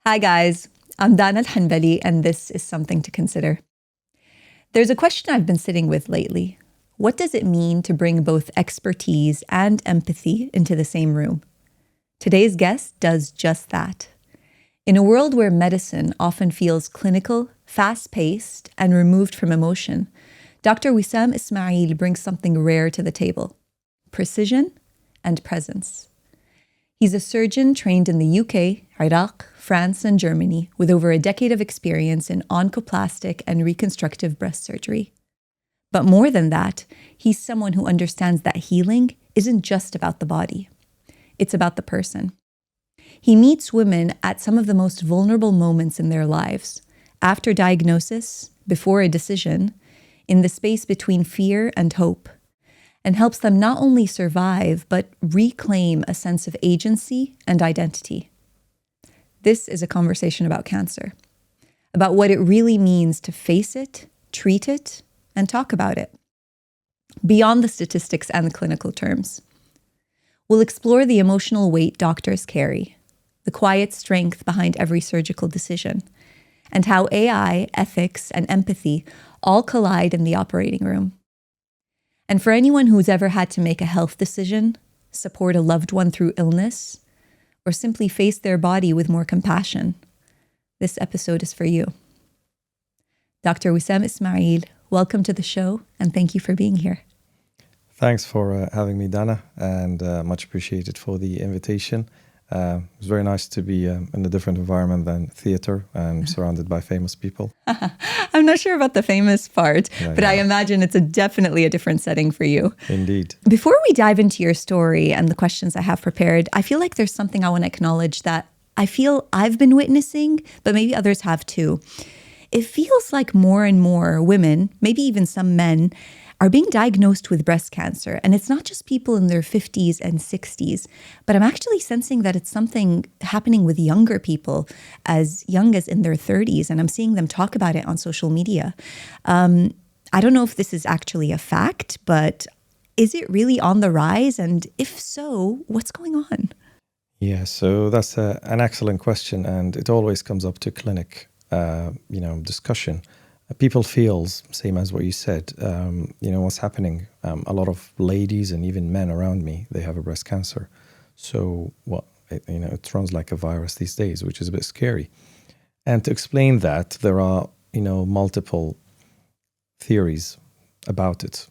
Hi guys, I'm Dana Al-Hanbali and this is Something to Consider. There's a question I've been sitting with lately. What does it mean to bring both expertise and empathy into the same room? Today's guest does just that. In a world where medicine often feels clinical, fast-paced, and removed from emotion, Dr. Wisam Ismail brings something rare to the table: precision and presence. He's a surgeon trained in the UK, Iraq, France, and Germany with over a decade of experience in oncoplastic and reconstructive breast surgery. But more than that, he's someone who understands that healing isn't just about the body. It's about the person. He meets women at some of the most vulnerable moments in their lives, after diagnosis, before a decision, in the space between fear and hope, and helps them not only survive, but reclaim a sense of agency and identity. This is a conversation about cancer, about what it really means to face it, treat it, and talk about it, beyond the statistics and the clinical terms. We'll explore the emotional weight doctors carry, the quiet strength behind every surgical decision, and how AI, ethics, and empathy all collide in the operating room. And for anyone who's ever had to make a health decision, support a loved one through illness, or simply face their body with more compassion, this episode is for you. Dr. Wisam Ismail, welcome to the show, and thank you for being here. Thanks for having me, Dana, and much appreciated for the invitation. It was very nice to be in a different environment than theater and surrounded by famous people. I'm not sure about the famous part, but I imagine it's definitely a different setting for you. Indeed. Before we dive into your story and the questions I have prepared, I feel like there's something I want to acknowledge that I feel I've been witnessing, but maybe others have too. It feels like more and more women, maybe even some men, are being diagnosed with breast cancer. And it's not just people in their 50s and 60s, but I'm actually sensing that it's something happening with younger people as young as in their 30s. And I'm seeing them talk about it on social media. I don't know if this is actually a fact, but is it really on the rise? And if so, what's going on? Yeah, so that's an excellent question. And it always comes up to clinic, discussion. People feel, same as what you said, what's happening. A lot of ladies and even men around me, they have a breast cancer. So, it runs like a virus these days, which is a bit scary. And to explain that, there are, multiple theories about it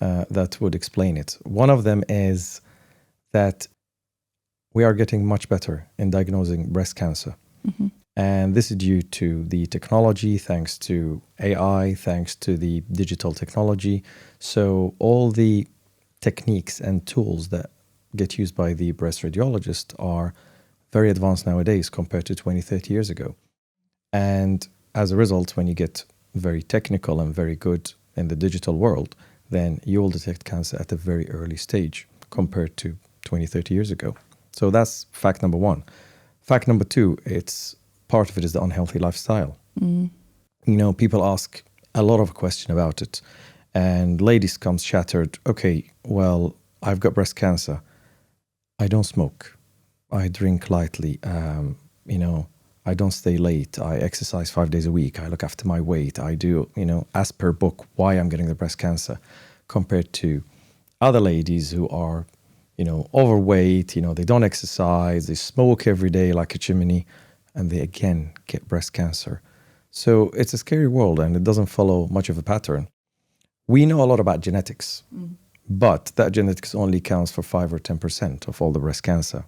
that would explain it. One of them is that we are getting much better in diagnosing breast cancer. Mm-hmm. And this is due to the technology, thanks to AI, thanks to the digital technology. So all the techniques and tools that get used by the breast radiologist are very advanced nowadays compared to 20, 30 years ago. And as a result, when you get very technical and very good in the digital world, then you will detect cancer at a very early stage compared to 20, 30 years ago. So that's fact number one. Fact number two, part of it is the unhealthy lifestyle. Mm. People ask a lot of questions about it. And ladies come shattered, okay, well, I've got breast cancer. I don't smoke. I drink lightly. I don't stay late. I exercise 5 days a week. I look after my weight. I do, as per book, why I'm getting the breast cancer, compared to other ladies who are, overweight, they don't exercise, they smoke every day like a chimney, and they again get breast cancer. So it's a scary world and it doesn't follow much of a pattern. We know a lot about genetics, but that genetics only counts for 5 or 10% of all the breast cancer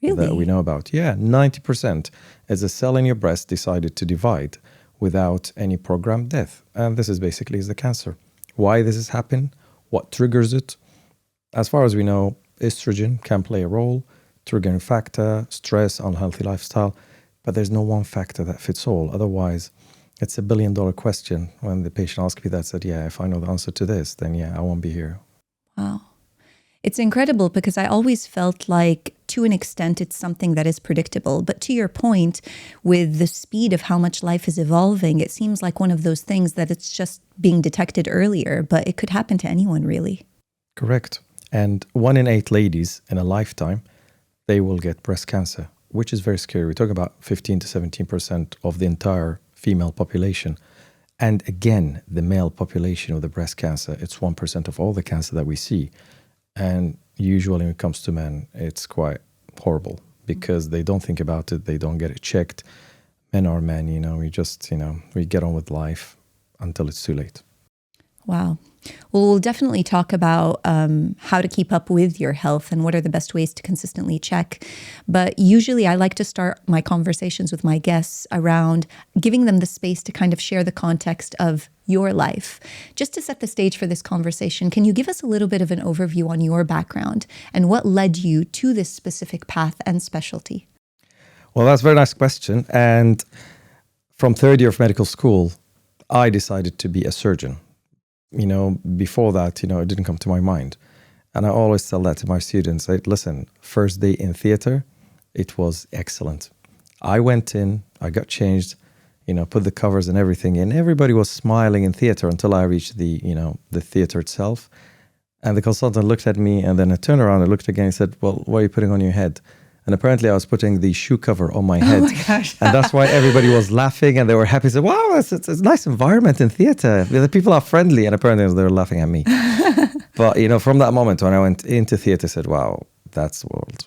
that we know about. Yeah, 90% is a cell in your breast decided to divide without any programmed death. And this is basically the cancer. Why this has happened, what triggers it. As far as we know, estrogen can play a role, triggering factor, stress, unhealthy lifestyle. But there's no one factor that fits all. Otherwise, it's $1 billion question. When the patient asked me that, I said, yeah, if I know the answer to this, then yeah, I won't be here. Wow. It's incredible because I always felt like to an extent it's something that is predictable. But to your point, with the speed of how much life is evolving, it seems like one of those things that it's just being detected earlier, but it could happen to anyone really. Correct. And 1 in 8 ladies in a lifetime, they will get breast cancer. which is very scary. We talk about 15 to 17% of the entire female population. And again, the male population of the breast cancer, it's 1% of all the cancer that we see. And usually when it comes to men, it's quite horrible because they don't think about it. They don't get it checked. Men are men, we just, we get on with life until it's too late. Wow. Well, we'll definitely talk about how to keep up with your health and what are the best ways to consistently check. But usually I like to start my conversations with my guests around giving them the space to kind of share the context of your life. Just to set the stage for this conversation, can you give us a little bit of an overview on your background and what led you to this specific path and specialty? Well, that's a very nice question. And from third year of medical school, I decided to be a surgeon. Before that, it didn't come to my mind. And I always tell that to my students. Listen, first day in theater, it was excellent. I went in, I got changed, put the covers and everything in. Everybody was smiling in theater until I reached the theater itself. And the consultant looked at me and then I turned around and looked again and said, well, what are you putting on your head? And apparently I was putting the shoe cover on my head. Oh my gosh. And that's why everybody was laughing and they were happy. Said, wow, it's a nice environment in theater. The people are friendly. And apparently they were laughing at me. But, from that moment when I went into theater, I said, wow, that's the world.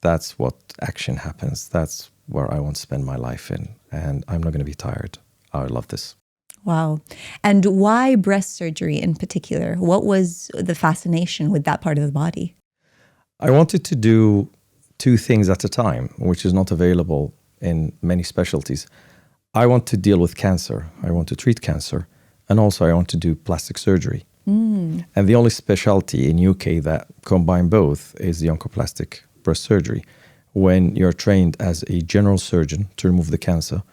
That's what action happens. That's where I want to spend my life in. And I'm not going to be tired. I love this. Wow. And why breast surgery in particular? What was the fascination with that part of the body? I wanted to do two things at a time, which is not available in many specialties. I want to deal with cancer. I want to treat cancer. And also I want to do plastic surgery. And the only specialty in UK that combine both is the oncoplastic breast surgery. When you're trained as a general surgeon to remove the cancer,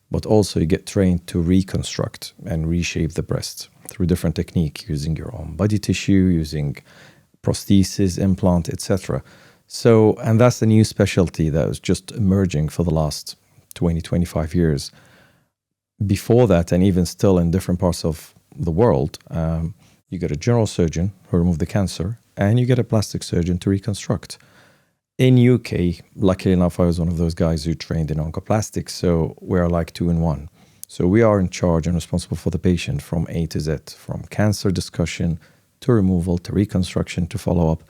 but also you get trained to reconstruct and reshape the breast through different techniques, using your own body tissue, using prosthesis, implant, etc. So, and that's the new specialty that was just emerging for the last 20, 25 years. Before that, and even still in different parts of the world, you get a general surgeon who remove the cancer, and you get a plastic surgeon to reconstruct. In UK, luckily enough, I was one of those guys who trained in oncoplastic, so we're like 2 in 1. So we are in charge and responsible for the patient from A to Z, from cancer discussion to removal to reconstruction to follow-up.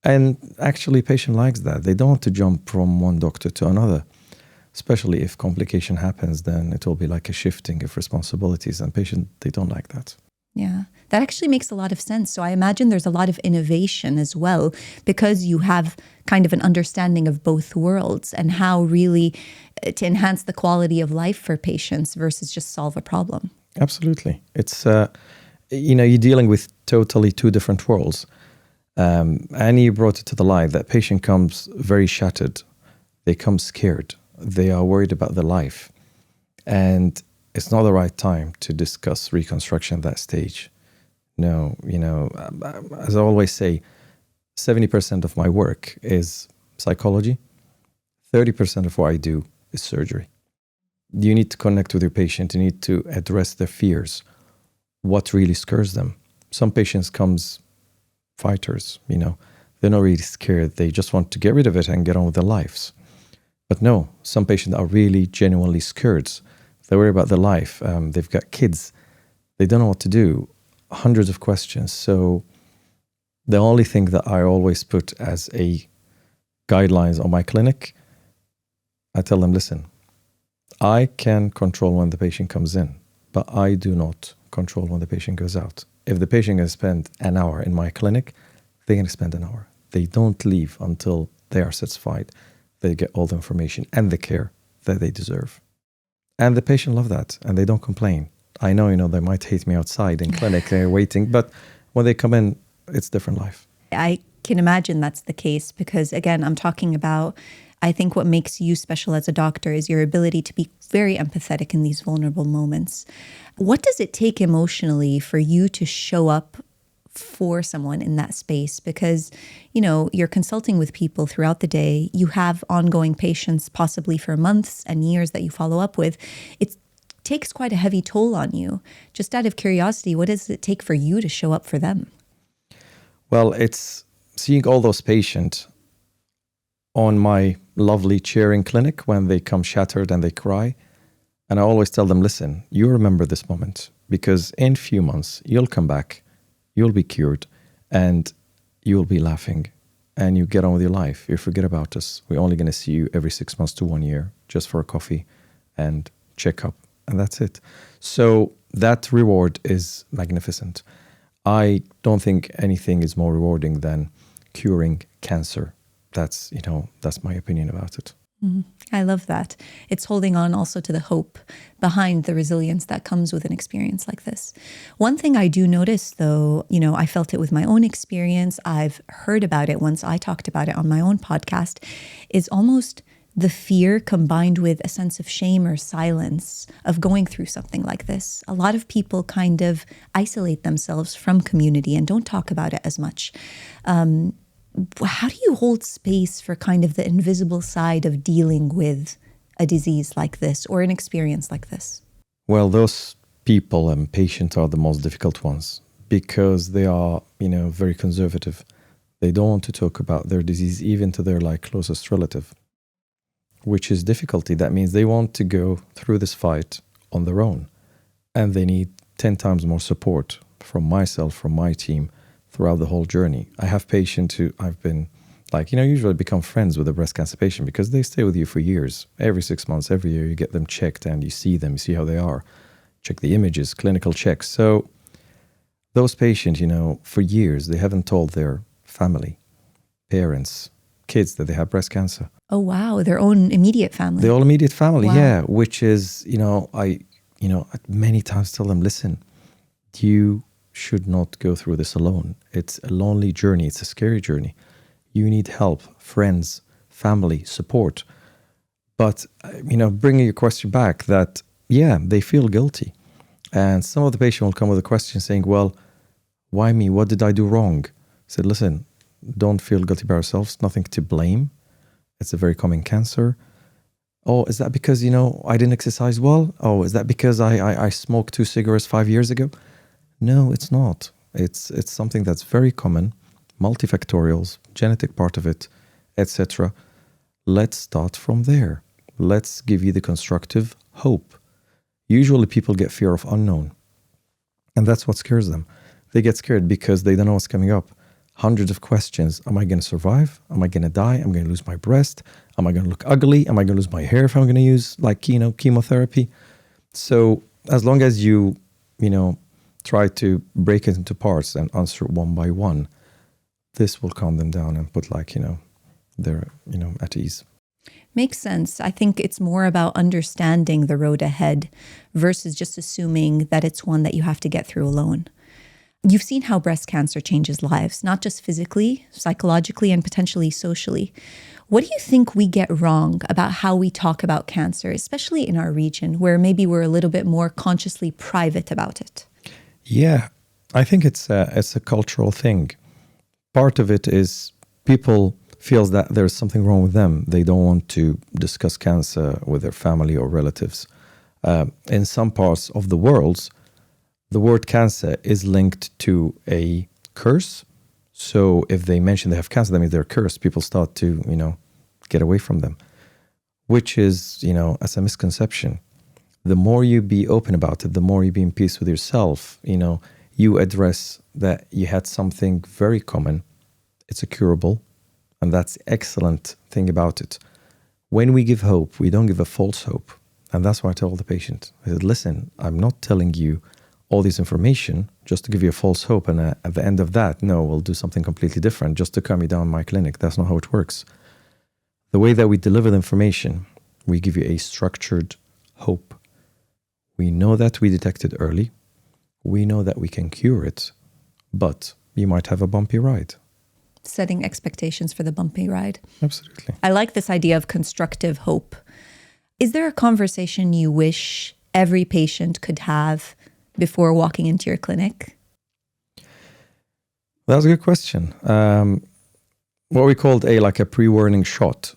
And actually, patient likes that. They don't want to jump from one doctor to another, especially if complication happens, then it will be like a shifting of responsibilities, and patient, they don't like that. Yeah, that actually makes a lot of sense. So I imagine there's a lot of innovation as well, because you have kind of an understanding of both worlds and how really to enhance the quality of life for patients versus just solve a problem. Absolutely. It's, you're dealing with totally two different worlds. And you brought it to the light that patient comes very shattered. They come scared. They are worried about their life. And it's not the right time to discuss reconstruction at that stage. No, as I always say, 70% of my work is psychology. 30% of what I do is surgery. You need to connect with your patient. You need to address their fears. What really scares them? Some patients comes fighters, they're not really scared. They just want to get rid of it and get on with their lives. But no, some patients are really genuinely scared. They worry about their life. They've got kids. They don't know what to do. Hundreds of questions. So the only thing that I always put as a guidelines on my clinic, I tell them, listen, I can control when the patient comes in, but I do not control when the patient goes out. If the patient can spend an hour in my clinic, they're going to spend an hour. They don't leave until they are satisfied. They get all the information and the care that they deserve. And the patient love that, and they don't complain. I know, they might hate me outside in clinic, they're waiting, but when they come in, it's different life. I can imagine that's the case because, again, I'm talking about, I think what makes you special as a doctor is your ability to be very empathetic in these vulnerable moments. What does it take emotionally for you to show up for someone in that space? Because, you're consulting with people throughout the day. You have ongoing patients possibly for months and years that you follow up with. It takes quite a heavy toll on you. Just out of curiosity, what does it take for you to show up for them? Well, it's seeing all those patients on my lovely cheering clinic when they come shattered and they cry. And I always tell them, listen, you remember this moment because in few months you'll come back, you'll be cured, and you'll be laughing and you get on with your life. You forget about us. We're only going to see you every 6 months to 1 year just for a coffee and check up. And that's it. So that reward is magnificent. I don't think anything is more rewarding than curing cancer. That's my opinion about it. I love that. It's holding on also to the hope behind the resilience that comes with an experience like this. One thing I do notice, though, I felt it with my own experience. I've heard about it once I talked about it on my own podcast, is almost the fear combined with a sense of shame or silence of going through something like this. A lot of people kind of isolate themselves from community and don't talk about it as much. How do you hold space for kind of the invisible side of dealing with a disease like this or an experience like this? Well, those people and patients are the most difficult ones because they are, very conservative. They don't want to talk about their disease even to their closest relative, which is difficulty. That means they want to go through this fight on their own, and they need 10 times more support from myself, from my team, throughout the whole journey. I have patients who I've been usually become friends with a breast cancer patient because they stay with you for years. Every 6 months, every year, you get them checked and you see them, you see how they are. Check the images, clinical checks. So those patients, for years, they haven't told their family, parents, kids that they have breast cancer. Oh, wow. Their own immediate family. Their own immediate family, Wow. yeah. Which is, I many times tell them, listen, you should not go through this alone. It's a lonely journey. It's a scary journey. You need help, friends, family, support. But, bringing your question back that, yeah, they feel guilty. And some of the patient will come with a question saying, well, why me? What did I do wrong? I said, listen, don't feel guilty by yourselves. Nothing to blame. It's a very common cancer. Oh, is that because, I didn't exercise well? Oh, is that because I smoked 2 cigarettes 5 years ago? No, it's not. It's something that's very common, multifactorial, genetic part of it, etc. Let's start from there. Let's give you the constructive hope. Usually people get fear of unknown, and that's what scares them. They get scared because they don't know what's coming up. Hundreds of questions. Am I going to survive? Am I going to die? Am I going to lose my breast? Am I going to look ugly? Am I going to lose my hair if I'm going to use chemotherapy? So as long as you try to break it into parts and answer one by one, this will calm them down and put they're at ease. Makes sense. I think it's more about understanding the road ahead versus just assuming that it's one that you have to get through alone. You've seen how breast cancer changes lives, not just physically, psychologically, and potentially socially. What do you think we get wrong about how we talk about cancer, especially in our region, where maybe we're a little bit more consciously private about it? Yeah, I think it's a cultural thing. Part of it is people feels that there's something wrong with them. They don't want to discuss cancer with their family or relatives. In some parts of the world, the word cancer is linked to a curse. So if they mention they have cancer, that means they're cursed. People start to, get away from them, which is, as a misconception. The more you be open about it, the more you be in peace with yourself, you address that you had something very common. It's a curable, and that's the excellent thing about it. When we give hope, we don't give a false hope. And that's why I tell the patient, I said, listen, I'm not telling you all this information just to give you a false hope. And at the end of that, no, we'll do something completely different just to calm you down in my clinic. That's not how it works. The way that we deliver the information, we give you a structured hope. We know that we detect it early. We know that we can cure it, but you might have a bumpy ride. Setting expectations for the bumpy ride. Absolutely. I like this idea of constructive hope. Is there a conversation you wish every patient could have before walking into your clinic? That's a good question. What we called a pre-warning shot.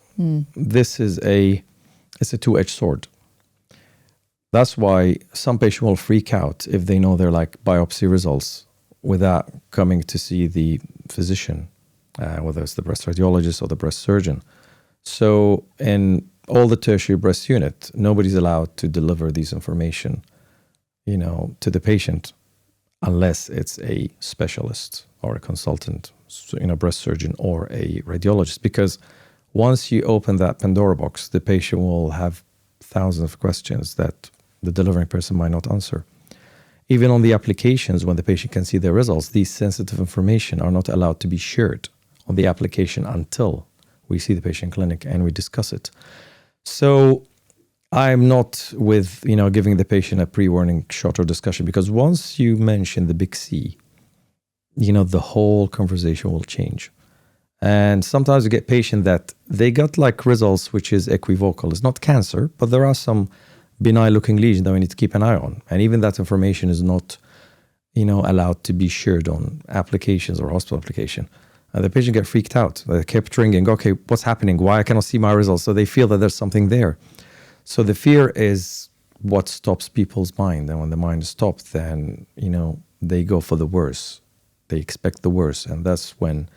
This is it's a two-edged sword. That's why some patients will freak out if they know their biopsy results without coming to see the physician, whether it's the breast radiologist or the breast surgeon. So in all the tertiary breast unit, nobody's allowed to deliver this information, to the patient unless it's a specialist or a consultant, breast surgeon or a radiologist. Because once you open that Pandora box, the patient will have thousands of questions that the delivering person might not answer. Even on the applications, when the patient can see their results, these sensitive information are not allowed to be shared on the application until we see the patient in clinic and we discuss it. So I'm not with, giving the patient a pre-warning shot or discussion, because once you mention the big C, the whole conversation will change. And sometimes you get patients that they got like results which is equivocal. It's not cancer, but there are some benign looking lesions that we need to keep an eye on. And even that information is not, allowed to be shared on applications or hospital application. The patient get freaked out. They kept ringing, okay, what's happening? Why I cannot see my results? So they feel that there's something there. So the fear is what stops people's mind. And when the mind is stopped, then, they go for the worst. They expect the worst. And that's when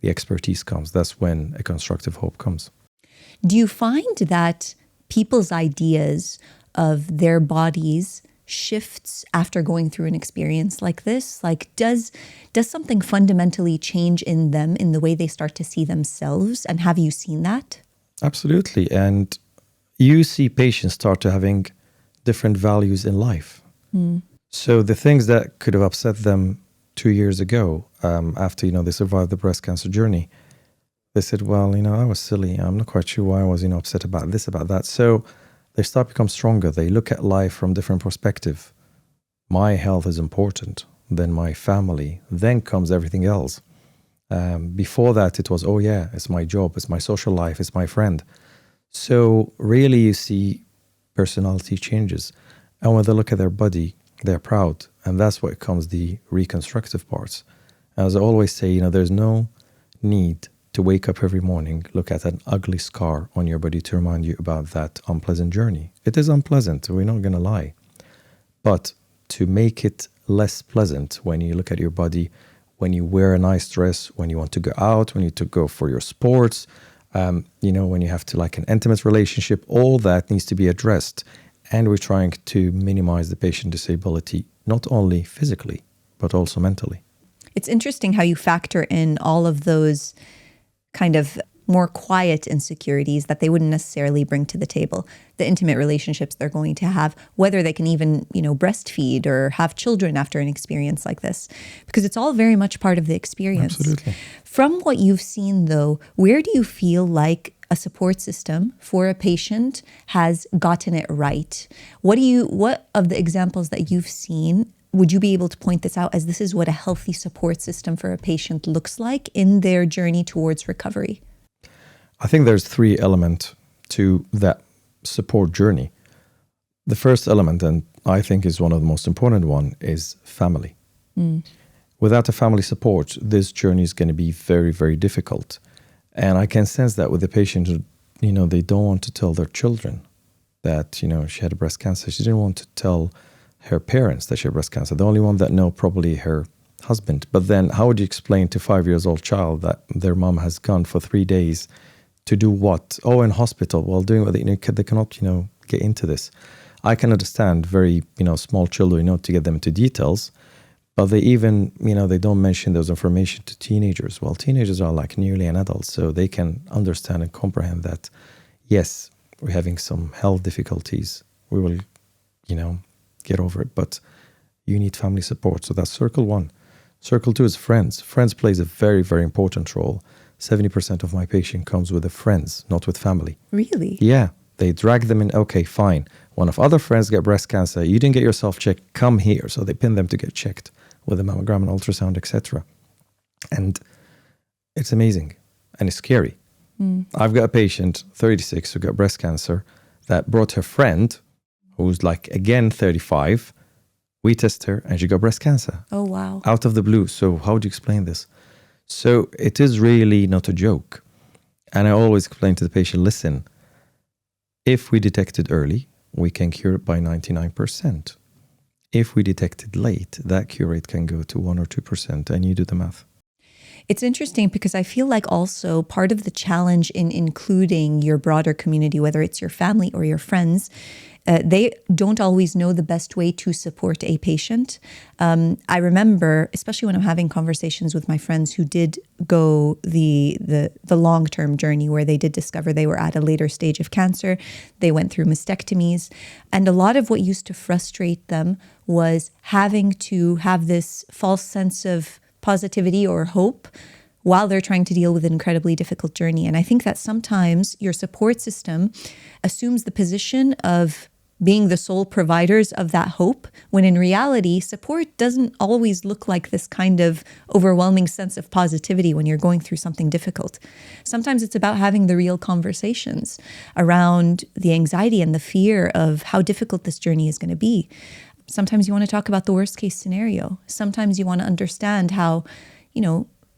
the expertise comes. That's when a constructive hope comes. Do you find that people's ideas of their bodies shifts after going through an experience like this? Like, does something fundamentally change in them in the way they start to see themselves? And have you seen that? Absolutely. And you see patients start to having different values in life. So the things that could have upset them 2 years ago, after, they survived the breast cancer journey, they said, well, I was silly. I'm not quite sure why I was, upset about this, about that. So they start to become stronger. They look at life from different perspective. My health is important, then my family, then comes everything else. Before that, it was, oh yeah, it's my job, it's my social life, it's my friend. So really you see personality changes. And when they look at their body, they're proud. And that's what comes the reconstructive parts. As I always say, there's no need to wake up every morning, look at an ugly scar on your body to remind you about that unpleasant journey. It is unpleasant, we're not going to lie. But to make it less pleasant when you look at your body, when you wear a nice dress, when you want to go out, when you to go for your sports, when you have to like an intimate relationship, all that needs to be addressed. And we're trying to minimize the patient disability, not only physically, but also mentally. It's interesting how you factor in all of those kind of more quiet insecurities that they wouldn't necessarily bring to the table, the intimate relationships they're going to have, whether they can even, breastfeed or have children after an experience like this, because it's all very much part of the experience. Absolutely. From what you've seen though, where do you feel like a support system for a patient has gotten it right? What of the examples that you've seen would you be able to point this out as this is what a healthy support system for a patient looks like in their journey towards recovery? I think there's 3 elements to that support journey. The first element, and I think is one of the most important one, is family. Without a family support, this journey is going to be very, very difficult. And I can sense that with the patient who, they don't want to tell their children that, she had a breast cancer. She didn't want to tell her parents that she had breast cancer. The only one that know probably her husband. But then how would you explain to 5-year-old child that their mom has gone for 3 days to do what? Oh, in hospital. Well, doing what they cannot, get into this. I can understand very, small children, to get them into details. But they even, they don't mention those information to teenagers. Well, teenagers are like nearly an adult, so they can understand and comprehend that, yes, we're having some health difficulties. We will, get over it. But you need family support. So that's circle 1. Circle 2 is friends. Friends plays a very, very important role. 70% of my patient comes with the friends, not with family. Really? Yeah. They drag them in. Okay, fine. One of other friends get breast cancer. You didn't get yourself checked. Come here. So they pin them to get checked with a mammogram and ultrasound, etc. And it's amazing and it's scary. I've got a patient, 36, who got breast cancer that brought her friend, who's like, again, 35. We test her and she got breast cancer. Oh, wow. Out of the blue. So how do you explain this? So it is really not a joke. And I always explain to the patient, listen, if we detect it early, we can cure it by 99%. If we detect it late, that cure rate can go to 1 or 2%, and you do the math. It's interesting because I feel like also part of the challenge in including your broader community, whether it's your family or your friends, they don't always know the best way to support a patient. I remember, especially when I'm having conversations with my friends who did go the long-term journey where they did discover they were at a later stage of cancer, they went through mastectomies, and a lot of what used to frustrate them was having to have this false sense of positivity or hope while they're trying to deal with an incredibly difficult journey. And I think that sometimes your support system assumes the position of being the sole providers of that hope, when in reality, support doesn't always look like this kind of overwhelming sense of positivity when you're going through something difficult. Sometimes it's about having the real conversations around the anxiety and the fear of how difficult this journey is going to be. Sometimes you want to talk about the worst case scenario. Sometimes you want to understand how,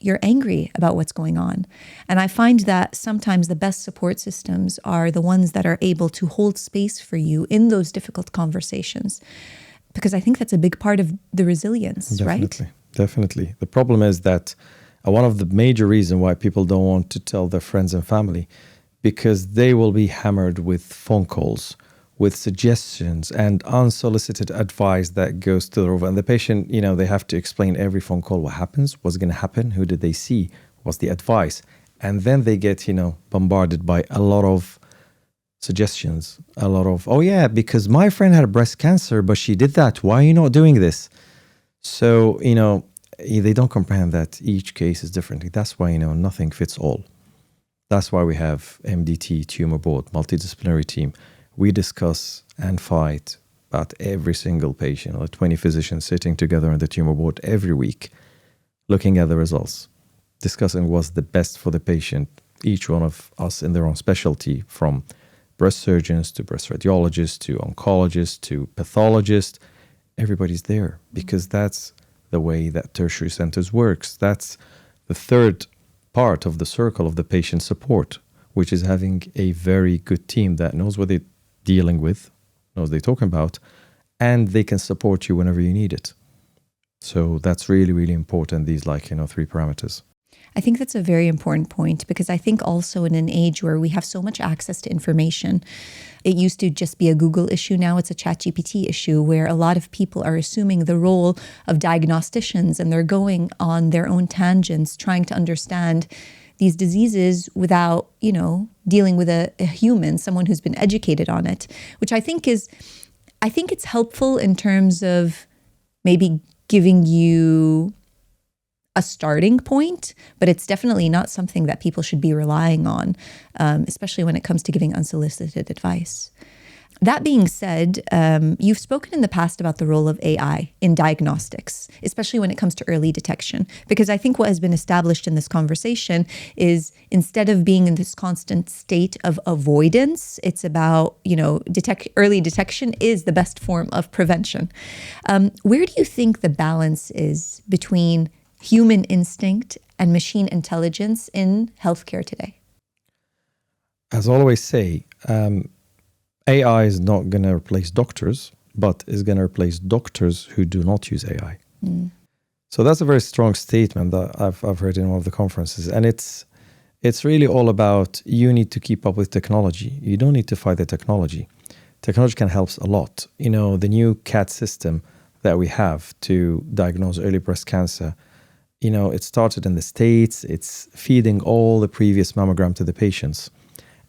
you're angry about what's going on. And I find that sometimes the best support systems are the ones that are able to hold space for you in those difficult conversations. Because I think that's a big part of the resilience, Definitely, right? Definitely. The problem is that one of the major reasons why people don't want to tell their friends and family, because they will be hammered with phone calls, with suggestions and unsolicited advice that goes to the roof. And the patient, they have to explain every phone call what happens, what's going to happen, who did they see, what's the advice. And then they get, bombarded by a lot of suggestions, a lot of, oh yeah, because my friend had breast cancer, but she did that. Why are you not doing this? So, they don't comprehend that each case is different. That's why, nothing fits all. That's why we have MDT, tumor board, multidisciplinary team. We discuss and fight about every single patient, like 20 physicians sitting together on the tumor board every week, looking at the results, discussing what's the best for the patient, each one of us in their own specialty, from breast surgeons to breast radiologists to oncologists to pathologists. Everybody's there because that's the way that tertiary centers works. That's the third part of the circle of the patient support, which is having a very good team that knows what they're dealing with, knows what they're talking about, and they can support you whenever you need it. So that's really, really important, these 3 parameters. I think that's a very important point because I think also in an age where we have so much access to information, it used to just be a Google issue. Now it's a ChatGPT issue where a lot of people are assuming the role of diagnosticians and they're going on their own tangents trying to understand these diseases without, dealing with a human, someone who's been educated on it, which I think it's helpful in terms of maybe giving you a starting point, but it's definitely not something that people should be relying on, especially when it comes to giving unsolicited advice. That being said, you've spoken in the past about the role of AI in diagnostics, especially when it comes to early detection, because I think what has been established in this conversation is instead of being in this constant state of avoidance, it's about, early detection is the best form of prevention. Where do you think the balance is between human instinct and machine intelligence in healthcare today? As I always say, AI is not going to replace doctors, but is going to replace doctors who do not use AI. So that's a very strong statement that I've heard in one of the conferences. And it's really all about you need to keep up with technology. You don't need to fight the technology. Technology can help a lot. The new CAT system that we have to diagnose early breast cancer, it started in the States. It's feeding all the previous mammogram to the patients.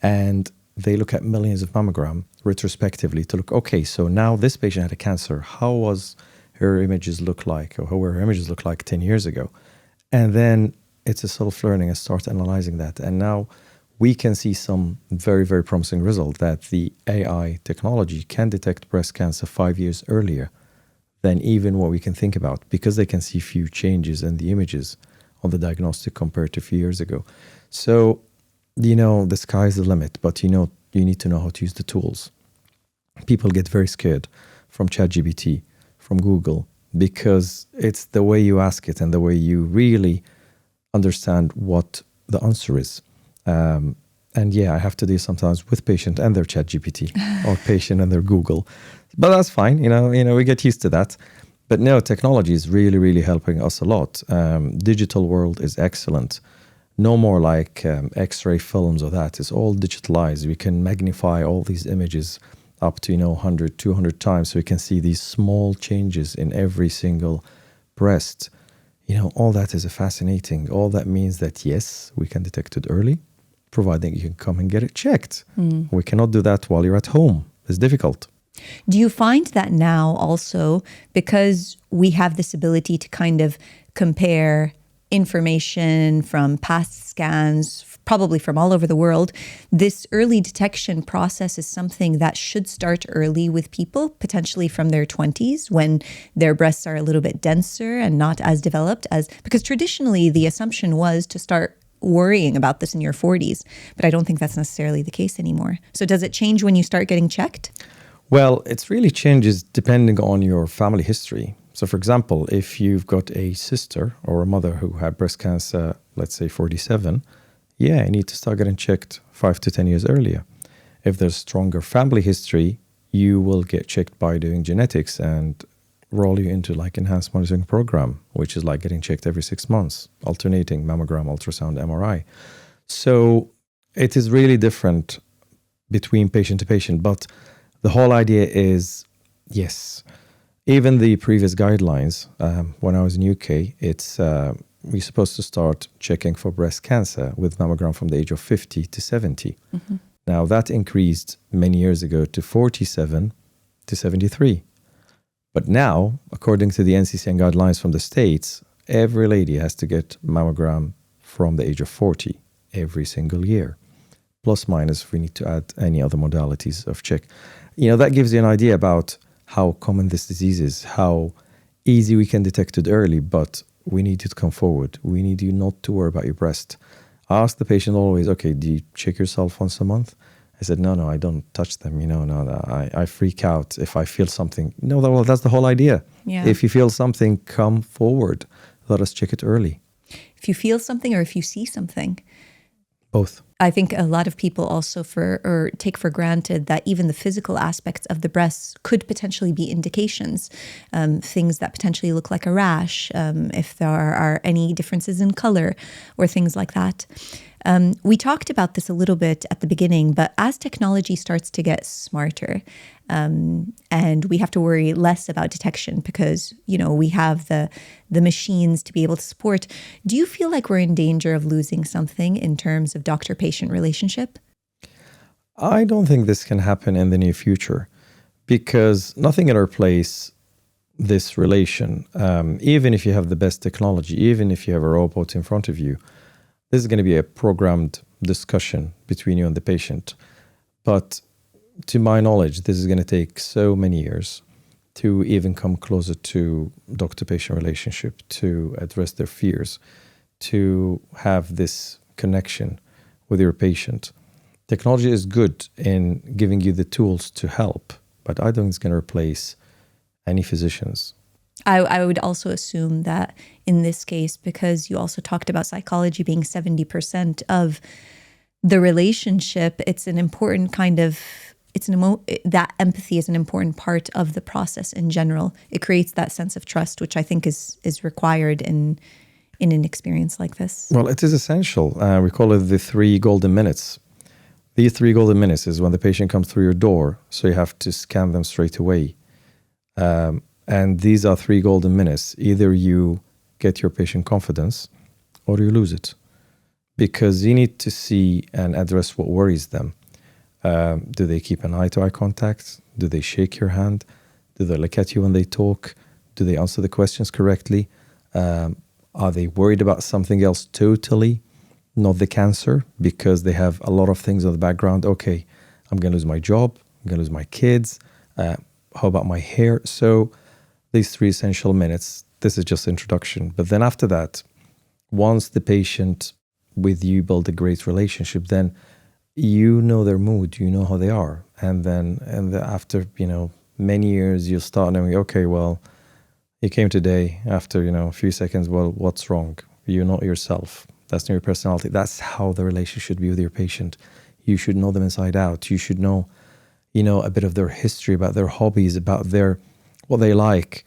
And they look at millions of mammogram retrospectively to look, okay, so now this patient had a cancer. How was her images look like, or how were her images look like 10 years ago? And then it's a self-learning and start analyzing that. And now we can see some very, very promising result that the AI technology can detect breast cancer 5 years earlier than even what we can think about, because they can see few changes in the images on the diagnostic compared to a few years ago. So the sky's the limit, but you need to know how to use the tools. People get very scared from ChatGPT, from Google, because it's the way you ask it and the way you really understand what the answer is. And I have to deal sometimes with patient and their ChatGPT or patient and their Google, but that's fine. We get used to that. But no, technology is really, really helping us a lot. Digital world is excellent. No more like X-ray films or that. It's all digitalized. We can magnify all these images up to 100, 200 times, so we can see these small changes in every single breast. All that is fascinating. All that means that yes, we can detect it early, providing you can come and get it checked. We cannot do that while you're at home. It's difficult. Do you find that now also, because we have this ability to kind of compare information from past scans, probably from all over the world, this early detection process is something that should start early with people, potentially from their 20s, when their breasts are a little bit denser and not as developed because traditionally the assumption was to start worrying about this in your 40s, but I don't think that's necessarily the case anymore. So does it change when you start getting checked? Well, it really changes depending on your family history. So, for example, if you've got a sister or a mother who had breast cancer, let's say 47, you need to start getting checked 5 to 10 years earlier. If there's stronger family history, you will get checked by doing genetics and roll you into like enhanced monitoring program, which is like getting checked every 6 months, alternating mammogram, ultrasound, MRI. So it is really different between patient to patient, but the whole idea is, yes, even the previous guidelines, when I was in UK, we're supposed to start checking for breast cancer with mammogram from the age of 50 to 70. Mm-hmm. Now that increased many years ago to 47 to 73. But now, according to the NCCN guidelines from the States, every lady has to get mammogram from the age of 40 every single year. Plus minus if we need to add any other modalities of check. That gives you an idea about how common this disease is, how easy we can detect it early, but we need you to come forward. We need you not to worry about your breast. I ask the patient always, okay, do you check yourself once a month? I said, no, I don't touch them. I freak out if I feel something. No, well, that's the whole idea. Yeah. If you feel something, come forward. Let us check it early. If you feel something or if you see something. Both. I think a lot of people also take for granted that even the physical aspects of the breasts could potentially be indications, things that potentially look like a rash, if there are any differences in color or things like that. We talked about this a little bit at the beginning, but as technology starts to get smarter, and we have to worry less about detection because, we have the machines to be able to support. Do you feel like we're in danger of losing something in terms of doctor-patient relationship? I don't think this can happen in the near future because nothing can replace this relation. Even if you have the best technology, even if you have a robot in front of you, this is going to be a programmed discussion between you and the patient. But to my knowledge, this is going to take so many years to even come closer to doctor-patient relationship, to address their fears, to have this connection with your patient. Technology is good in giving you the tools to help, but I don't think it's going to replace any physicians. I would also assume that in this case, because you also talked about psychology being 70% of the relationship, it's an important kind of, that empathy is an important part of the process in general. It creates that sense of trust, which I think is required in an experience like this. Well, it is essential. We call it the 3 golden minutes. These 3 golden minutes is when the patient comes through your door, so you have to scan them straight away. And these are 3 golden minutes. Either you get your patient confidence or you lose it. Because you need to see and address what worries them. Do they keep an eye-to-eye contact? Do they shake your hand? Do they look at you when they talk? Do they answer the questions correctly? Are they worried about something else totally, not the cancer? Because they have a lot of things in the background. Okay, I'm going to lose my job. I'm going to lose my kids. How about my hair? So these 3 essential minutes, this is just introduction. But then after that, once the patient with you build a great relationship, then you know their mood, you know how they are. And then after, many years, you'll start knowing, okay, well, you came today after, a few seconds, well, what's wrong? You're not yourself. That's not your personality. That's how the relationship should be with your patient. You should know them inside out. You should know, a bit of their history, about their hobbies, about what they like.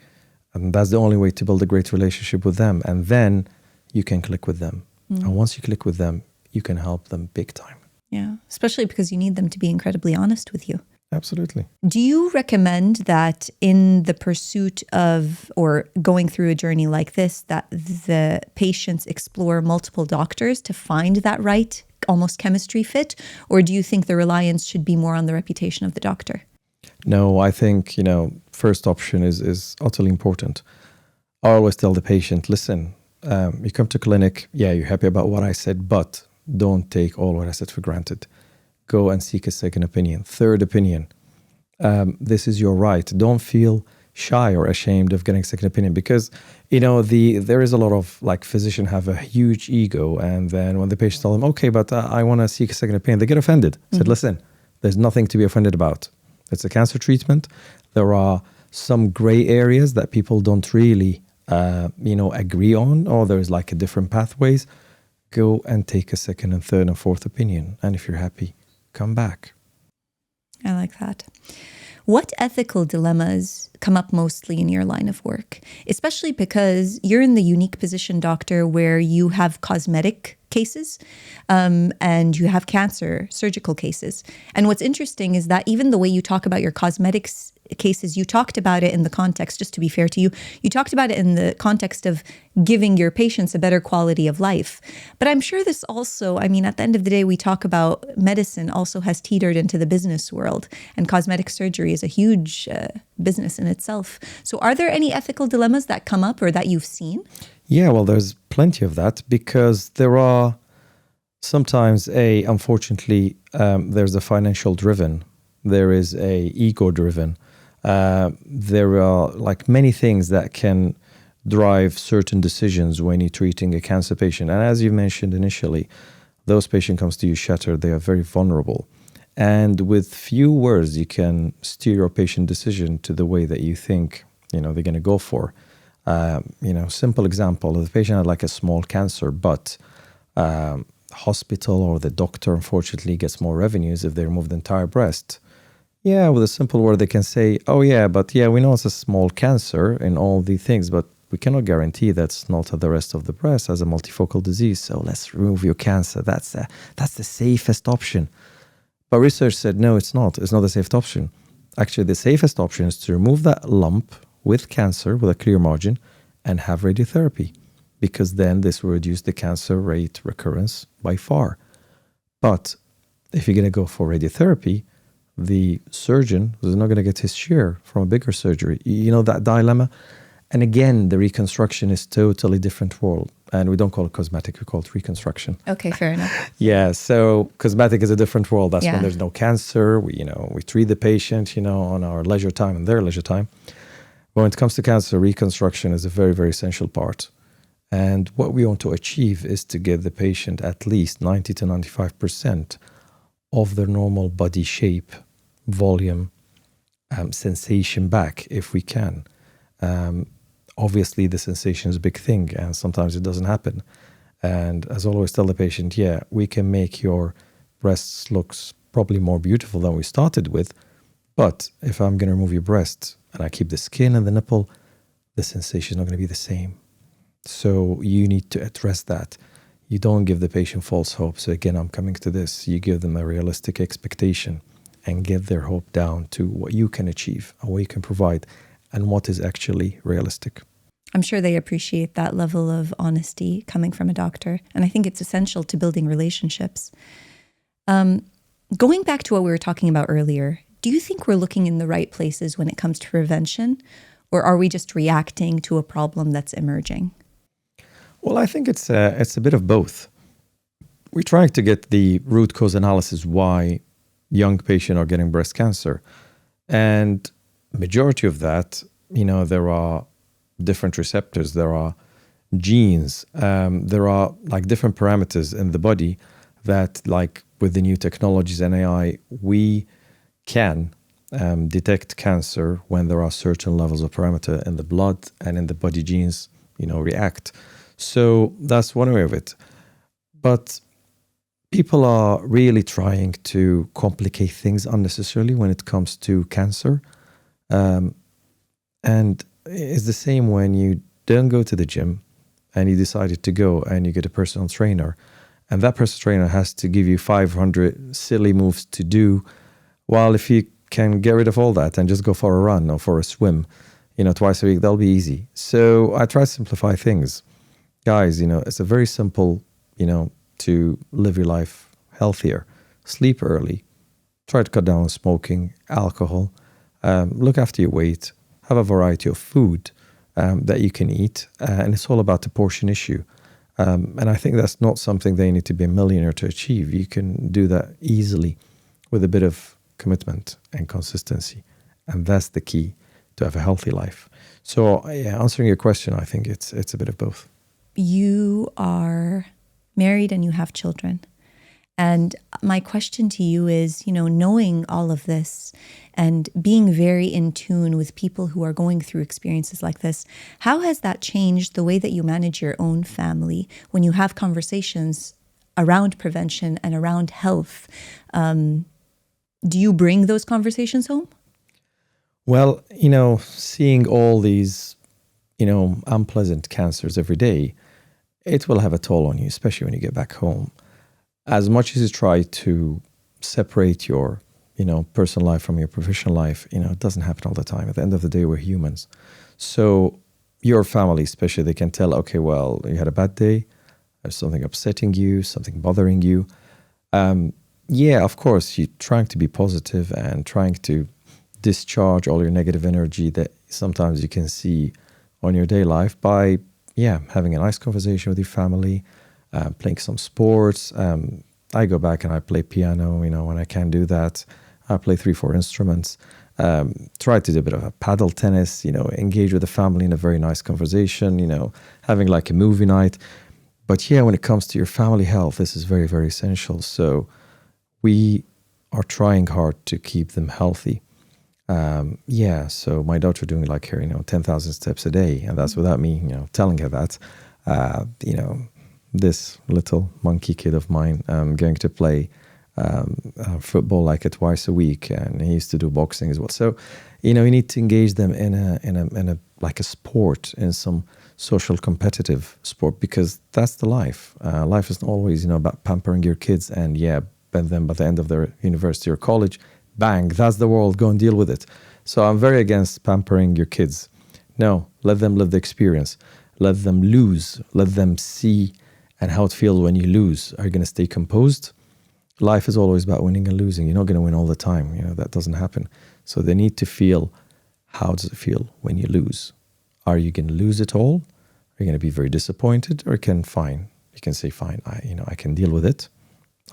And that's the only way to build a great relationship with them. And then you can click with them. And once you click with them, you can help them big time. Yeah, especially because you need them to be incredibly honest with you. Absolutely. Do you recommend that in the pursuit of or going through a journey like this, that the patients explore multiple doctors to find that right, almost chemistry fit? Or do you think the reliance should be more on the reputation of the doctor? No, I think, first option is utterly important. I always tell the patient, listen, you come to clinic, you're happy about what I said, but don't take all what I said for granted. Go and seek a second opinion, third opinion. This is your right. Don't feel shy or ashamed of getting a second opinion because, there is a lot of physicians have a huge ego. And then when the patient tell them, okay, but I want to seek a second opinion, they get offended. Said, listen, there's nothing to be offended about. It's a cancer treatment. There are some gray areas that people don't really, agree on, or there's different pathways. Go and take a second and third and fourth opinion. And if you're happy, come back. I like that. What ethical dilemmas come up mostly in your line of work? Especially because you're in the unique position, doctor, where you have cosmetic cases and you have cancer surgical cases. And what's interesting is that even the way you talk about your cosmetics cases, you talked about it in the context, just to be fair to you, you talked about it in the context of giving your patients a better quality of life. But I'm sure this also, at the end of the day, we talk about medicine also has teetered into the business world, and cosmetic surgery is a huge business in itself. So are there any ethical dilemmas that come up or that you've seen? Yeah, well, there's plenty of that because there are sometimes unfortunately, there's a financial driven, there is a ego driven. There are many things that can drive certain decisions when you're treating a cancer patient. And as you mentioned initially, those patients comes to you shattered. They are very vulnerable. And with few words, you can steer your patient decision to the way that you think, they're going to go for. Simple example, the patient had a small cancer, but hospital or the doctor, unfortunately, gets more revenues if they remove the entire breast. Yeah, with a simple word, they can say, we know it's a small cancer and all the things, but we cannot guarantee that's not the rest of the breast as a multifocal disease. So let's remove your cancer. That's the safest option. But research said, no, it's not. It's not the safest option. Actually, the safest option is to remove that lump with cancer, with a clear margin, and have radiotherapy, because then this will reduce the cancer rate recurrence by far. But if you're going to go for radiotherapy, the surgeon is not going to get his share from a bigger surgery. That dilemma. And again, the reconstruction is totally different world. And we don't call it cosmetic, we call it reconstruction. Okay, fair enough. Yeah, so cosmetic is a different world. That's when there's no cancer. We treat the patient, on our leisure time and their leisure time. But when it comes to cancer, reconstruction is a very, very essential part. And what we want to achieve is to get the patient at least 90 to 95% of their normal body shape, volume, sensation back if we can. Obviously, the sensation is a big thing, and sometimes it doesn't happen. And as I always tell the patient, we can make your breasts look probably more beautiful than we started with, but if I'm going to remove your breast and I keep the skin and the nipple, the sensation is not going to be the same. So you need to address that. You don't give the patient false hope. So again, I'm coming to this. You give them a realistic expectation and get their hope down to what you can achieve and what you can provide and what is actually realistic. I'm sure they appreciate that level of honesty coming from a doctor. And I think it's essential to building relationships. Going back to what we were talking about earlier, do you think we're looking in the right places when it comes to prevention? Or are we just reacting to a problem that's emerging? Well, I think it's a bit of both. We're trying to get the root cause analysis why young patients are getting breast cancer. And majority of that, there are different receptors, there are genes, there are different parameters in the body that with the new technologies and AI, we can detect cancer when there are certain levels of parameter in the blood and in the body genes, react. So that's one way of it. But people are really trying to complicate things unnecessarily when it comes to cancer. And it's the same when you don't go to the gym and you decided to go and you get a personal trainer, and that personal trainer has to give you 500 silly moves to do. While if you can get rid of all that and just go for a run or for a swim, twice a week, that'll be easy. So I try to simplify things. Guys, it's a very simple, to live your life healthier. Sleep early. Try to cut down on smoking, alcohol. Look after your weight. Have a variety of food that you can eat. And it's all about the portion issue. And I think that's not something they need to be a millionaire to achieve. You can do that easily with a bit of commitment and consistency. And that's the key to have a healthy life. So yeah, answering your question, I think it's a bit of both. You are married and you have children. And my question to you is, knowing all of this and being very in tune with people who are going through experiences like this, how has that changed the way that you manage your own family when you have conversations around prevention and around health? Do you bring those conversations home? Well, seeing all these, unpleasant cancers every day, it will have a toll on you, especially when you get back home. As much as you try to separate your, personal life from your professional life, it doesn't happen all the time. At the end of the day, we're humans. So your family, especially, they can tell, okay, well, you had a bad day. There's something upsetting you, something bothering you. Yeah, of course, you're trying to be positive and trying to discharge all your negative energy that sometimes you can see on your day life by, having a nice conversation with your family, playing some sports. I go back and I play piano, when I can do that. I play 3-4 instruments. Try to do a bit of a paddle tennis, engage with the family in a very nice conversation, having like a movie night. But when it comes to your family health, this is very, very essential. So we are trying hard to keep them healthy. So my daughter doing like her, 10,000 steps a day. And that's without me, telling her that, this little monkey kid of mine, going to play football like twice a week. And he used to do boxing as well. So, you need to engage them in a like a sport, in some social competitive sport, because that's the life. Life isn't always, about pampering your kids and but then by the end of their university or college, bang, that's the world, go and deal with it. So I'm very against pampering your kids. No, let them live the experience. Let them lose. Let them see and how it feels when you lose. Are you going to stay composed? Life is always about winning and losing. You're not going to win all the time. That doesn't happen. So they need to feel, how does it feel when you lose? Are you going to lose it all? Are you going to be very disappointed? Or you can say, fine, I can deal with it.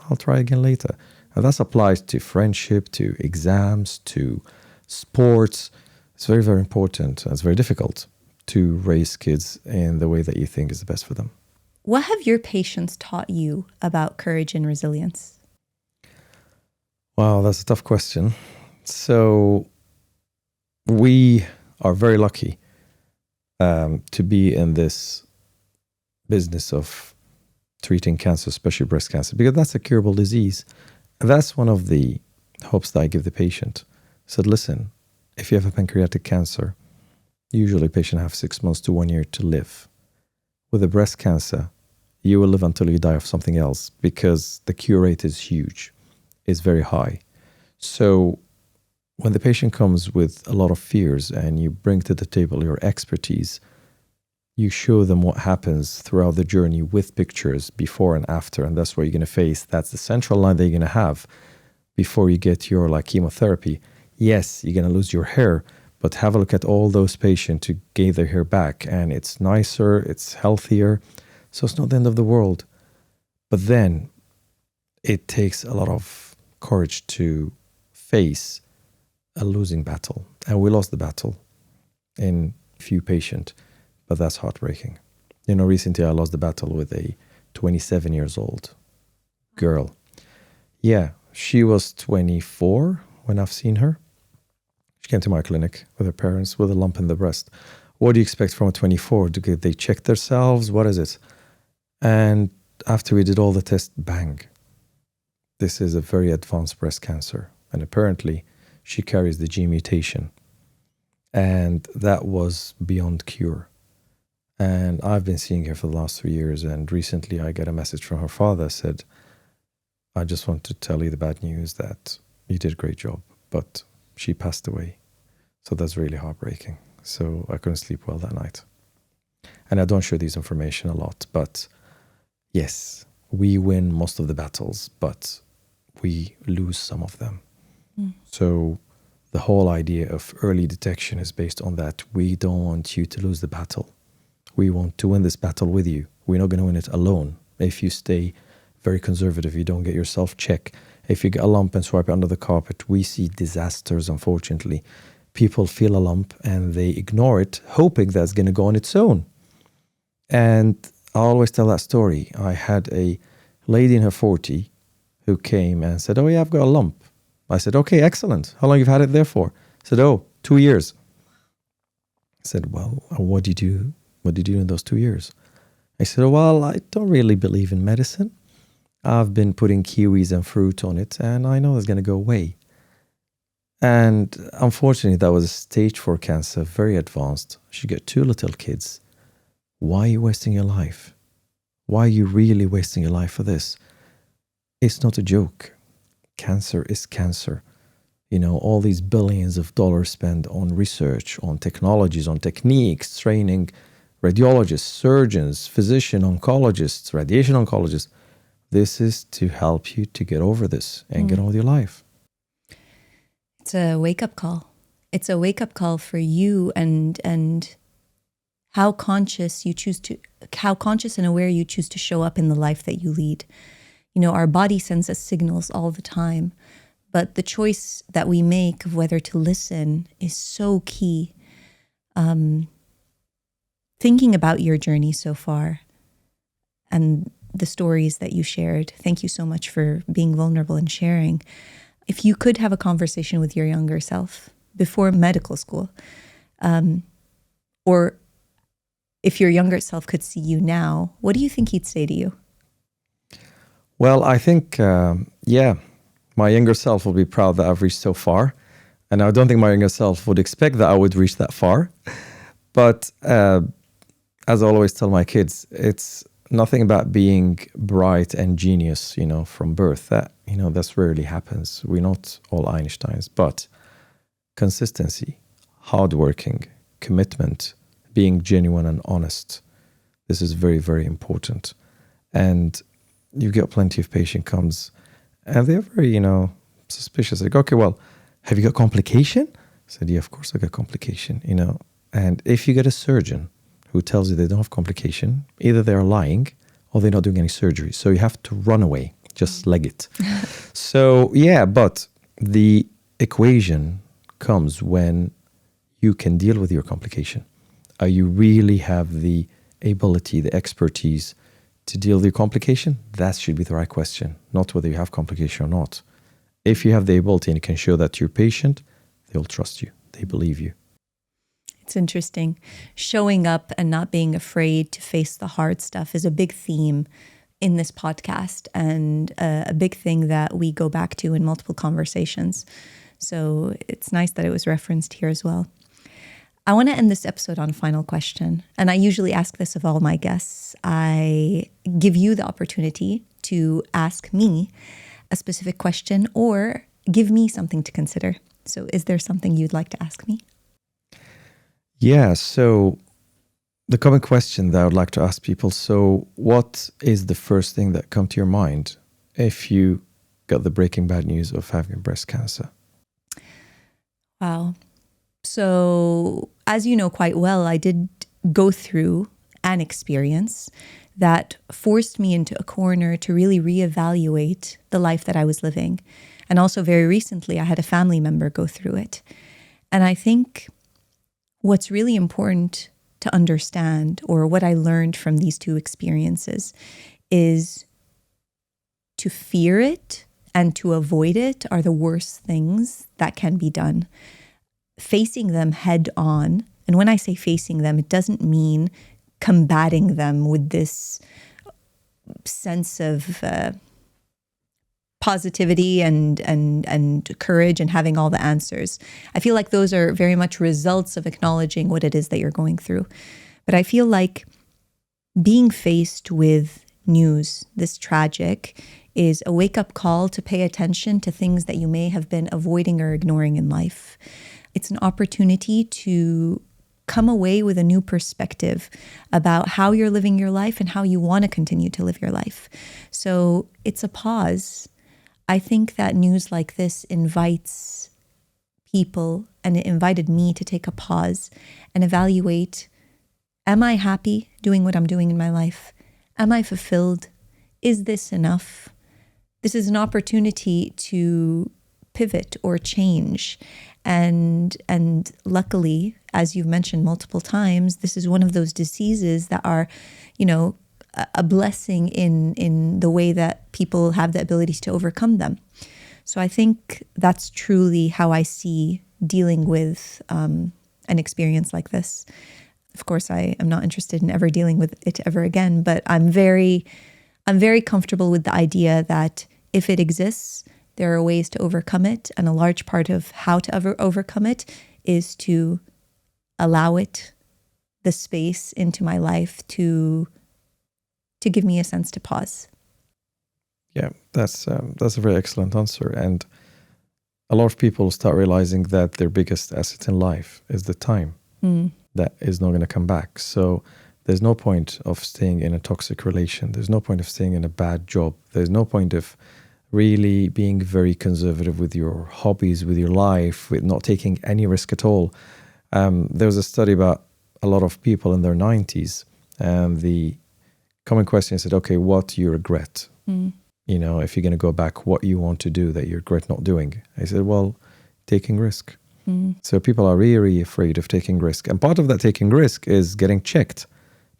I'll try again later. Now that applies to friendship, to exams, to sports. It's very, very important. It's very difficult to raise kids in the way that you think is the best for them. What have your patients taught you about courage and resilience? Wow, that's a tough question. So we are very lucky to be in this business of treating cancer, especially breast cancer, because that's a curable disease. And that's one of the hopes that I give the patient. I said, listen, if you have a pancreatic cancer, usually a patient has 6 months to 1 year to live. With a breast cancer, you will live until you die of something else, because the cure rate is huge, is very high. So when the patient comes with a lot of fears and you bring to the table your expertise, you show them what happens throughout the journey with pictures before and after. And that's what you're going to face. That's the central line that you're going to have before you get your chemotherapy. Yes, you're going to lose your hair, but have a look at all those patients who gave their hair back, and it's nicer, it's healthier. So it's not the end of the world. But then it takes a lot of courage to face a losing battle. And we lost the battle in few patients, but that's heartbreaking. Recently I lost the battle with a 27 years old girl. Yeah, she was 24 when I've seen her. She came to my clinic with her parents with a lump in the breast. What do you expect from a 24? Do they check themselves? What is it? And after we did all the tests, bang. This is a very advanced breast cancer. And apparently she carries the G mutation. And that was beyond cure. And I've been seeing her for the last 3 years. And recently I got a message from her father, said, I just want to tell you the bad news that you did a great job, but she passed away. So that's really heartbreaking. So I couldn't sleep well that night. And I don't share this information a lot, but yes, we win most of the battles, but we lose some of them. So the whole idea of early detection is based on that. We don't want you to lose the battle. We want to win this battle with you. We're not going to win it alone. If you stay very conservative, you don't get yourself checked. If you get a lump and swipe it under the carpet, we see disasters, unfortunately. People feel a lump and they ignore it, hoping that's going to go on its own. And I always tell that story. I had a lady in her 40 who came and said, oh yeah, I've got a lump. I said, okay, excellent. How long have you had it there for? I said, oh, 2 years. I said, well, what do you do? What did you do in those 2 years? I said, well, I don't really believe in medicine. I've been putting kiwis and fruit on it, and I know it's going to go away. And unfortunately, that was a stage 4 cancer, very advanced. She got 2 little kids. Why are you wasting your life? Why are you really wasting your life for this? It's not a joke. Cancer is cancer. You know, all these billions of dollars spent on research, on technologies, on techniques, training radiologists, surgeons, physician oncologists, radiation oncologists. This is to help you to get over this and get on with your life. It's a wake-up call. It's a wake-up call for you and how conscious and aware you choose to show up in the life that you lead. You know, our body sends us signals all the time, but the choice that we make of whether to listen is so key. Thinking about your journey so far and the stories that you shared, thank you so much for being vulnerable and sharing. If you could have a conversation with your younger self before medical school, or if your younger self could see you now, what do you think he'd say to you? Well, I think, my younger self will be proud that I've reached so far. And I don't think my younger self would expect that I would reach that far. But as I always tell my kids, it's nothing about being bright and genius, you know, from birth. That's rarely happens. We're not all Einsteins, but consistency, hardworking, commitment, being genuine and honest. This is very, very important. And you get plenty of patient comes and they're very, suspicious. Like, okay, well, have you got complication? I said, yeah, of course I got complication, And if you get a surgeon who tells you they don't have complication, either they're lying or they're not doing any surgery. So you have to run away, just leg it. So, yeah, but the equation comes when you can deal with your complication. You really have the ability, the expertise to deal with your complication? That should be the right question, not whether you have complication or not. If you have the ability and you can show that to your patient, they'll trust you. They believe you. It's interesting. Showing up and not being afraid to face the hard stuff is a big theme in this podcast and a big thing that we go back to in multiple conversations. So it's nice that it was referenced here as well. I want to end this episode on a final question. And I usually ask this of all my guests. I give you the opportunity to ask me a specific question or give me something to consider. So is there something you'd like to ask me? Yeah, so the common question that I would like to ask people, so what is the first thing that comes to your mind if you got the breaking bad news of having breast cancer? Wow. So as you know quite well, I did go through an experience that forced me into a corner to really reevaluate the life that I was living. And also very recently, I had a family member go through it. And I think what's really important to understand, or what I learned from these two experiences, is to fear it and to avoid it are the worst things that can be done. Facing them head on, and when I say facing them, it doesn't mean combating them with this sense of positivity and courage and having all the answers. I feel like those are very much results of acknowledging what it is that you're going through. But I feel like being faced with news this tragic is a wake-up call to pay attention to things that you may have been avoiding or ignoring in life. It's an opportunity to come away with a new perspective about how you're living your life and how you want to continue to live your life. So it's a pause. I think that news like this invites people, and it invited me to take a pause and evaluate, am I happy doing what I'm doing in my life? Am I fulfilled? Is this enough? This is an opportunity to pivot or change. And luckily, as you've mentioned multiple times, this is one of those diseases that are, a blessing in the way that people have the ability to overcome them. So I think that's truly how I see dealing with an experience like this. Of course, I am not interested in ever dealing with it ever again, but I'm very comfortable with the idea that if it exists, there are ways to overcome it. And a large part of how to overcome it is to allow it the space into my life to give me a sense to pause. Yeah, that's a very excellent answer. And a lot of people start realizing that their biggest asset in life is the time. That is not going to come back. So there's no point of staying in a toxic relation. There's no point of staying in a bad job. There's no point of really being very conservative with your hobbies, with your life, with not taking any risk at all. There was a study about a lot of people in their 90s, and the common question said, okay, what do you regret? If you're going to go back, what you want to do that you regret not doing? I said, well, taking risk. So people are really, really afraid of taking risk. And part of that taking risk is getting checked,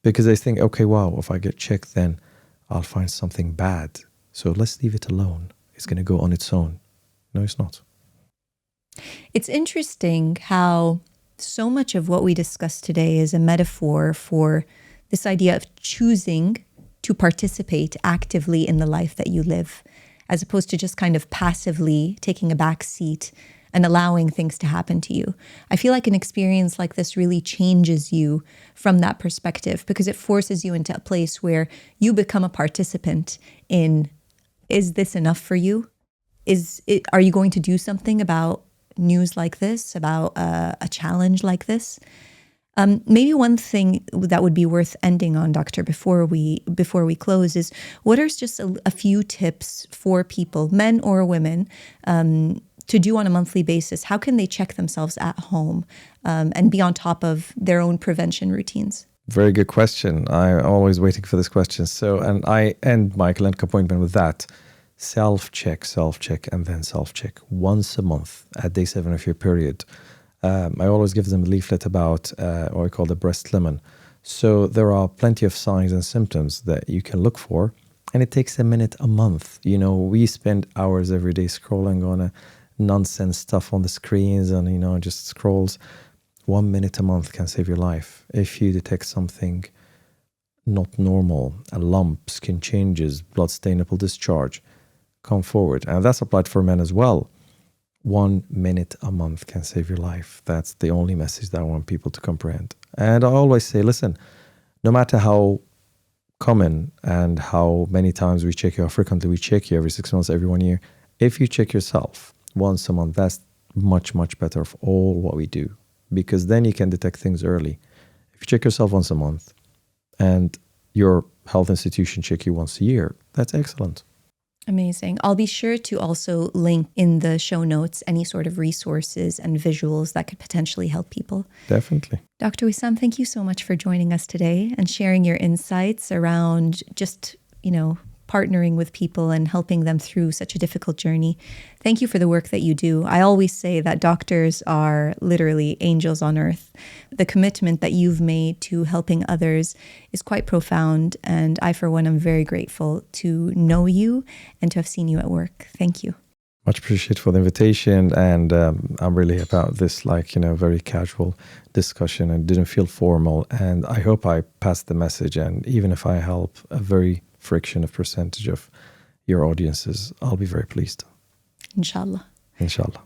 because they think, okay, wow, if I get checked, then I'll find something bad. So let's leave it alone. It's going to go on its own. No, it's not. It's interesting how so much of what we discussed today is a metaphor for this idea of choosing to participate actively in the life that you live, as opposed to just kind of passively taking a back seat and allowing things to happen to you. I feel like an experience like this really changes you from that perspective, because it forces you into a place where you become a participant in, is this enough for you? Are you going to do something about news like this, about a challenge like this? Maybe one thing that would be worth ending on, Doctor, before we close is, what are just a few tips for people, men or women, to do on a monthly basis? How can they check themselves at home and be on top of their own prevention routines? Very good question. I'm always waiting for this question. So, and I end my clinic appointment with that. Self-check, and then self-check once a month at day 7 of your period. I always give them a leaflet about what I call the breast lemon. So there are plenty of signs and symptoms that you can look for, and it takes a minute a month. We spend hours every day scrolling on a nonsense stuff on the screens and, just scrolls. 1 minute a month can save your life. If you detect something not normal, a lump, skin changes, blood stainable discharge, come forward. And that's applied for men as well. 1 minute a month can save your life. That's the only message that I want people to comprehend. And I always say, listen, no matter how common and how many times we check you, how frequently we check you, every 6 months, every 1 year, if you check yourself once a month, that's much, much better for all what we do, because then you can detect things early. If you check yourself once a month and your health institution check you once a year, that's excellent. Amazing. I'll be sure to also link in the show notes any sort of resources and visuals that could potentially help people. Definitely. Dr. Wisam, thank you so much for joining us today and sharing your insights around just, partnering with people and helping them through such a difficult journey. Thank you for the work that you do. I always say that doctors are literally angels on earth. The commitment that you've made to helping others is quite profound. And I, for one, am very grateful to know you and to have seen you at work. Thank you. Much appreciated for the invitation. And I'm really about this, very casual discussion, and didn't feel formal. And I hope I passed the message. And even if I help a very fraction of percentage of your audiences, I'll be very pleased. Inshallah. Inshallah.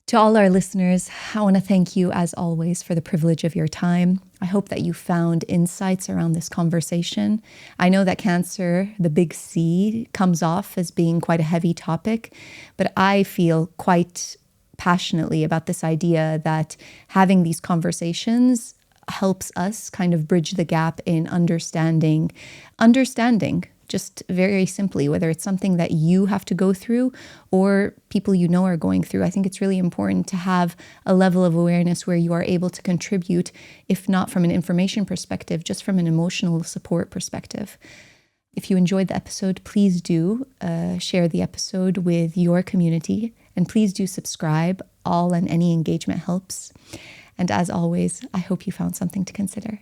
To all our listeners, I want to thank you, as always, for the privilege of your time. I hope that you found insights around this conversation. I know that cancer, the big C, comes off as being quite a heavy topic, but I feel quite passionately about this idea that having these conversations helps us kind of bridge the gap in understanding, just very simply, whether it's something that you have to go through or people you know are going through. I think it's really important to have a level of awareness where you are able to contribute, if not from an information perspective, just from an emotional support perspective. If you enjoyed the episode, please do share the episode with your community, and please do subscribe. All and any engagement helps. And as always, I hope you found something to consider.